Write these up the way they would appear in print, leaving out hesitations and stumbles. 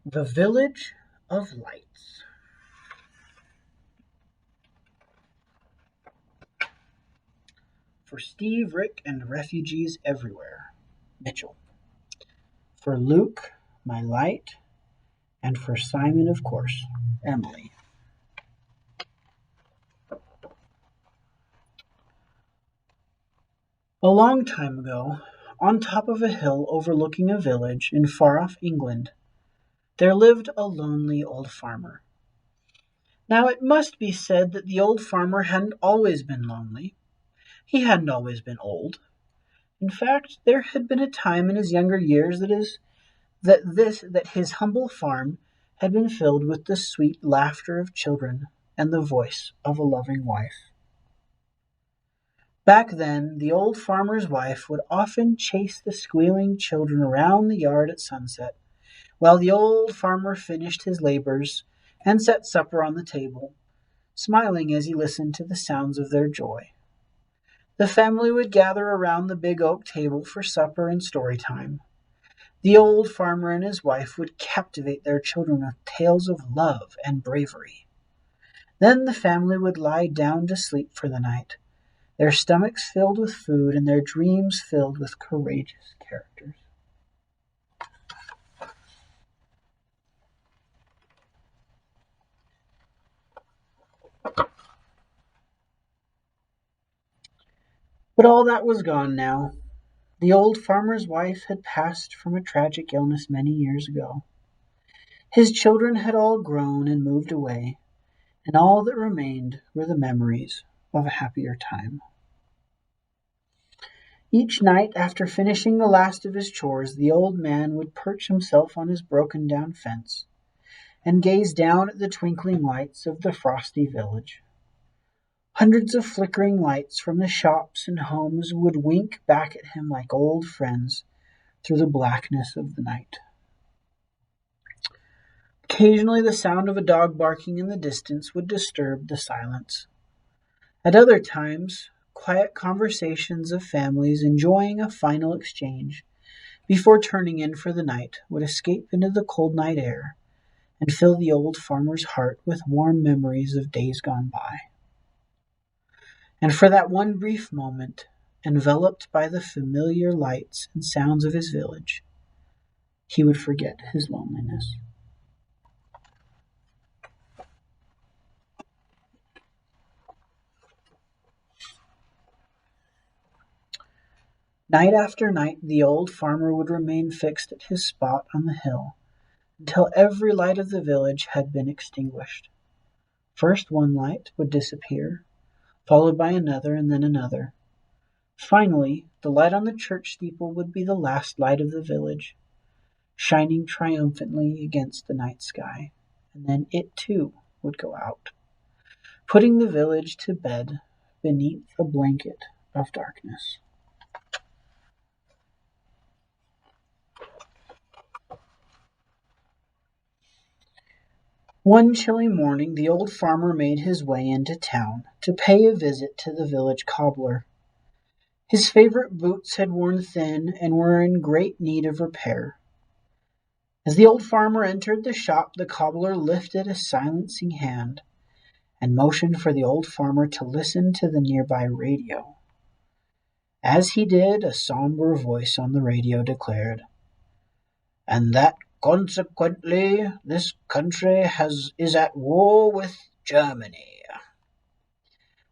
The Village of Lights. For Steve, Rick, and refugees everywhere. Mitchell. For Luke, my light, and for Simon, of course, Emily. A long time ago, on top of a hill overlooking a village in far-off England, there lived a lonely old farmer. Now it must be said that the old farmer hadn't always been lonely. He hadn't always been old. In fact, there had been a time in his younger years that his humble farm had been filled with the sweet laughter of children and the voice of a loving wife. Back then, the old farmer's wife would often chase the squealing children around the yard at sunset, while the old farmer finished his labors and set supper on the table, smiling as he listened to the sounds of their joy. The family would gather around the big oak table for supper and story time. The old farmer and his wife would captivate their children with tales of love and bravery. Then the family would lie down to sleep for the night, their stomachs filled with food and their dreams filled with courageous characters. But all that was gone now. The old farmer's wife had passed from a tragic illness many years ago. His children had all grown and moved away, and all that remained were the memories of a happier time. Each night, after finishing the last of his chores, the old man would perch himself on his broken-down fence and gaze down at the twinkling lights of the frosty village. Hundreds of flickering lights from the shops and homes would wink back at him like old friends through the blackness of the night. Occasionally, the sound of a dog barking in the distance would disturb the silence. At other times, quiet conversations of families enjoying a final exchange before turning in for the night would escape into the cold night air and fill the old farmer's heart with warm memories of days gone by. And for that one brief moment, enveloped by the familiar lights and sounds of his village, he would forget his loneliness. Night after night, the old farmer would remain fixed at his spot on the hill until every light of the village had been extinguished. First one light would disappear, followed by another and then another. Finally, the light on the church steeple would be the last light of the village, shining triumphantly against the night sky, and then it too would go out, putting the village to bed beneath a blanket of darkness. One chilly morning, the old farmer made his way into town to pay a visit to the village cobbler. His favorite boots had worn thin and were in great need of repair. As the old farmer entered the shop, the cobbler lifted a silencing hand and motioned for the old farmer to listen to the nearby radio. As he did, a somber voice on the radio declared, "And that consequently this country is at war with Germany."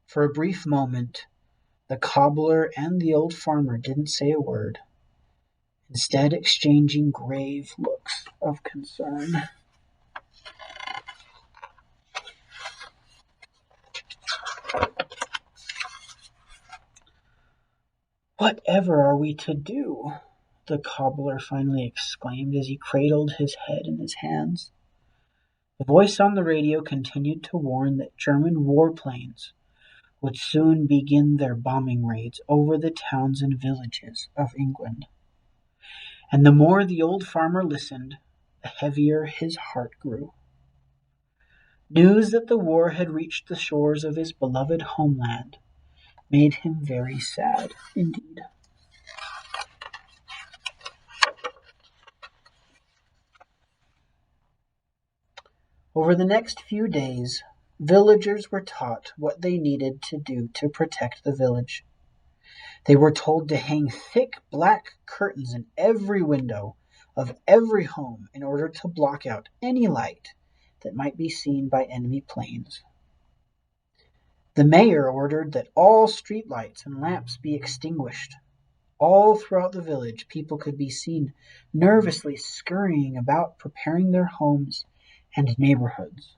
For a brief moment, the cobbler and the old farmer didn't say a word, instead exchanging grave looks of concern. "Whatever are we to do?" the cobbler finally exclaimed as he cradled his head in his hands. The voice on the radio continued to warn that German warplanes would soon begin their bombing raids over the towns and villages of England. And the more the old farmer listened, the heavier his heart grew. News that the war had reached the shores of his beloved homeland made him very sad indeed. Over the next few days, villagers were taught what they needed to do to protect the village. They were told to hang thick black curtains in every window of every home in order to block out any light that might be seen by enemy planes. The mayor ordered that all street lights and lamps be extinguished. All throughout the village, people could be seen nervously scurrying about preparing their homes and neighborhoods.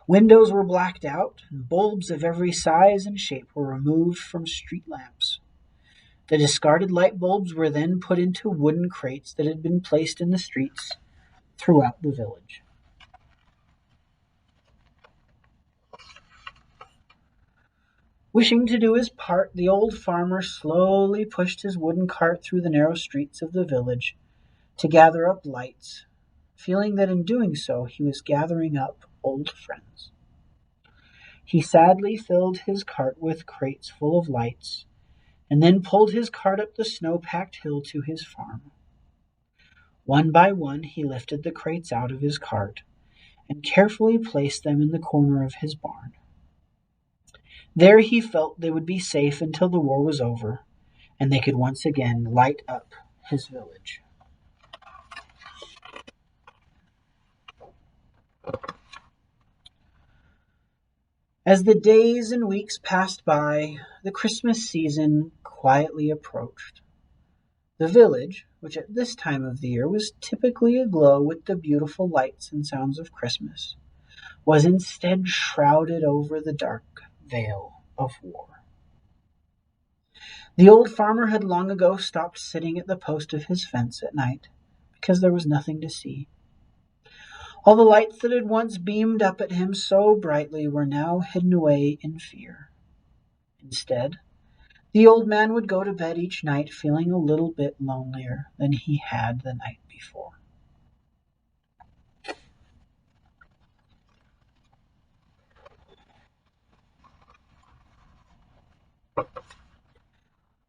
Windows were blacked out, and bulbs of every size and shape were removed from street lamps. The discarded light bulbs were then put into wooden crates that had been placed in the streets throughout the village. Wishing to do his part, the old farmer slowly pushed his wooden cart through the narrow streets of the village to gather up lights, feeling that in doing so he was gathering up old friends. He sadly filled his cart with crates full of lights, and then pulled his cart up the snow-packed hill to his farm. One by one he lifted the crates out of his cart and carefully placed them in the corner of his barn. There he felt they would be safe until the war was over, and they could once again light up his village. As the days and weeks passed by, the Christmas season quietly approached. The village, which at this time of the year was typically aglow with the beautiful lights and sounds of Christmas, was instead shrouded over the dark veil of war. The old farmer had long ago stopped sitting at the post of his fence at night because there was nothing to see. All the lights that had once beamed up at him so brightly were now hidden away in fear. Instead, the old man would go to bed each night feeling a little bit lonelier than he had the night before.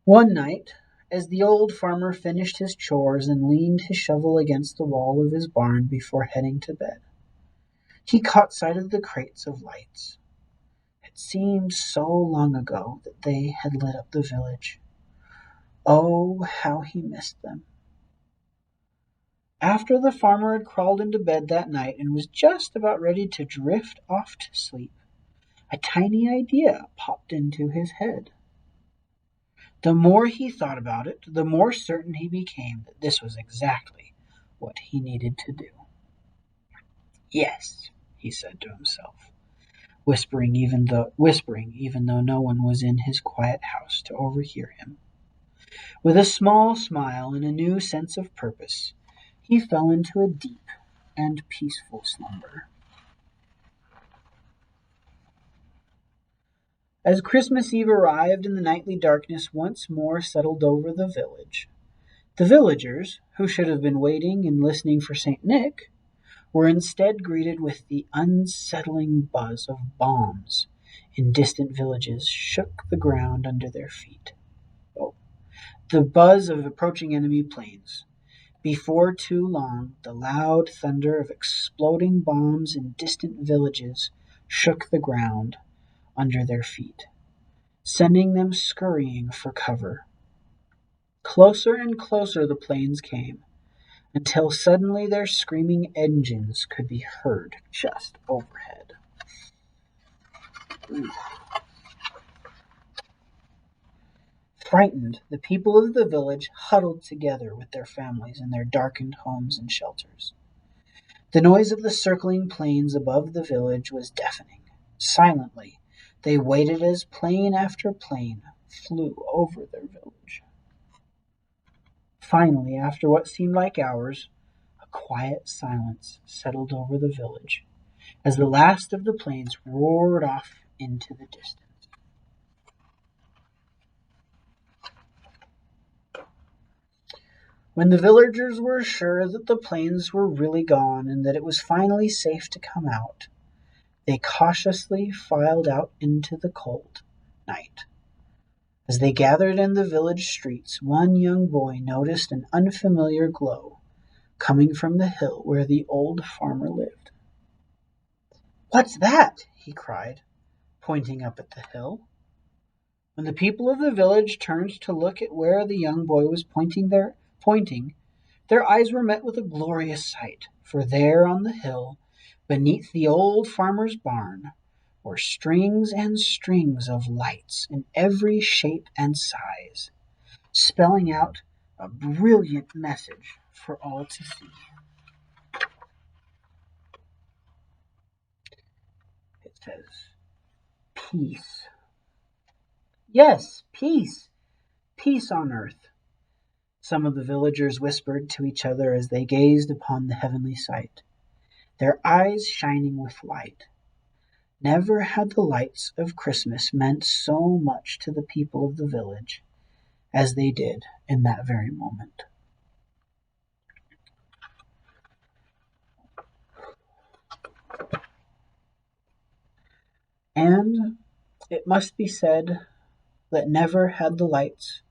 One night, as the old farmer finished his chores and leaned his shovel against the wall of his barn before heading to bed, he caught sight of the crates of lights. It seemed so long ago that they had lit up the village. Oh, how he missed them. After the farmer had crawled into bed that night and was just about ready to drift off to sleep, a tiny idea popped into his head. The more he thought about it, the more certain he became that this was exactly what he needed to do. Yes, he said to himself, whispering even though no one was in his quiet house to overhear him. With a small smile and a new sense of purpose, he fell into a deep and peaceful slumber. As Christmas Eve arrived and the nightly darkness once more settled over the village, the villagers, who should have been waiting and listening for St. Nick, were instead greeted with the unsettling buzz of bombs in distant villages shook the ground under their feet. Oh, the buzz of approaching enemy planes. Before too long, the loud thunder of exploding bombs in distant villages shook the ground under their feet, sending them scurrying for cover. Closer and closer the planes came, until suddenly their screaming engines could be heard just overhead. Frightened, the people of the village huddled together with their families in their darkened homes and shelters. The noise of the circling planes above the village was deafening. Silently, they waited as plane after plane flew over their village. Finally, after what seemed like hours, a quiet silence settled over the village as the last of the planes roared off into the distance. When the villagers were sure that the planes were really gone and that it was finally safe to come out, they cautiously filed out into the cold night. As they gathered in the village streets, one young boy noticed an unfamiliar glow coming from the hill where the old farmer lived. "What's that?" he cried, pointing up at the hill. When the people of the village turned to look at where the young boy was pointing, their eyes were met with a glorious sight, for there on the hill, beneath the old farmer's barn, were strings and strings of lights in every shape and size, spelling out a brilliant message for all to see. It says, "Peace." Yes, peace, peace on earth, some of the villagers whispered to each other as they gazed upon the heavenly sight, their eyes shining with light. Never had the lights of Christmas meant so much to the people of the village as they did in that very moment. And it must be said that never had the lights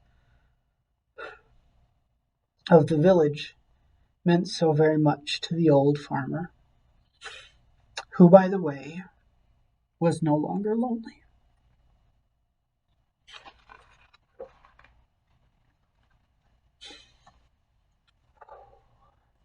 of the village meant so very much to the old farmer, who, by the way, was no longer lonely.